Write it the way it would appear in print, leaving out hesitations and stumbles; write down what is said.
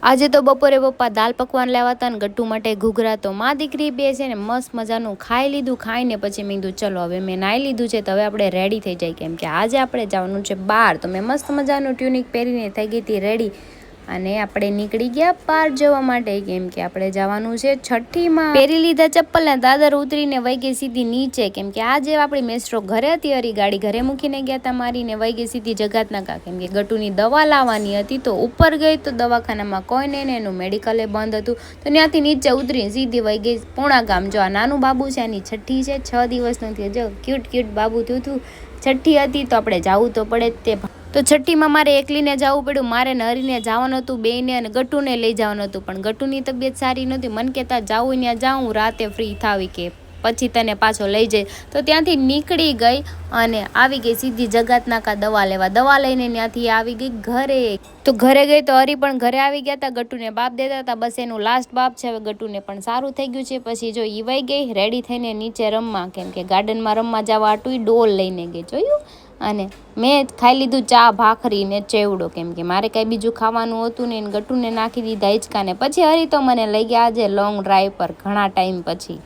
આજે તો બપોરે પપ્પા દાલ પકવાન લેવા હતા ને ગટ્ટુ માટે ઘૂઘરા, તો માં દીકરી બે છે ને મસ્ત મજાનું ખાઈ લીધું. ખાઈને પછી મેં કીધું ચલો હવે મેં નાહી લીધું છે તો હવે આપણે રેડી થઈ જાય, કેમ કે આજે આપણે જવાનું છે બહાર. તો મેં મસ્ત મજાનું ટ્યુનિક પહેરીને થઈ ગઈ હતી રેડી અને આપણે નીકળી ગયા બહાર જવા માટે, કેમ કે આપણે જવાનું છે છઠ્ઠીમાં. પહેરી લીધા ચપ્પલ ને દાદર ઉતરીને વહી ગઈ સીધી નીચે, કેમ કે આજે આપણી મેસ્ટ્રો ઘરે હતી. હરી ગાડી ઘરે મૂકીને ગયા હતા મારીને વહી ગઈ સીધી જગાતનાકા, કેમ કે ગટુની દવા લાવવાની હતી. તો ઉપર ગઈ તો દવાખાનામાં કોઈ નહીં ને એનું મેડિકલે બંધ હતું. તો ત્યાંથી નીચે ઉતરીને સીધી વહી ગઈ પૂણા ગામ. જો આ નાનું બાબુ છે એની છઠ્ઠી છે, 6 દિવસનું થયું. જો ક્યુટ ક્યુટ બાબુ થયું હતું. છઠ્ઠી હતી તો આપણે જવું તો પડે જ તે. તો છઠ્ઠીમાં મારે એકલીને જવું પડ્યું. મારે ને હરીને જવાનું હતું બેયને, અને ગટુને લઈ જવાનું હતું. પણ ગટુની તબિયત સારી નહોતી. મન કહેતા જાઉં ત્યાં જાઉં રાતે ફ્રી થાવી કે પછી તને પાછો લઈ જાય. તો ત્યાંથી નીકળી ગઈ અને આવી ગઈ સીધી જગાતનાકા દવા લેવા. દવા લઈને ત્યાંથી આવી ગઈ ઘરે. તો ઘરે ગઈ તો હરી પણ ઘરે આવી ગયા હતા. ગટુને બાપ દેતા હતા, બસ એનું લાસ્ટ બાપ છે. હવે ગટુને પણ સારું થઈ ગયું છે. પછી જો ઈ વઈ ગઈ રેડી થઈને નીચે રમવા, કેમ કે ગાર્ડનમાં રમવા જવા આટું ડોલ લઈને ગઈ, જોયું. અને મેં ખાઈ લીધું ચા ભાખરી ને ચેવડો, કેમ કે મારે કાંઈ બીજું ખાવાનું હતું ને. ગટુને નાખી દીધા હિંચકાને. પછી હરી તો મને લઈ ગયા આજે લોંગ ડ્રાઈવ પર ઘણા ટાઈમ પછી.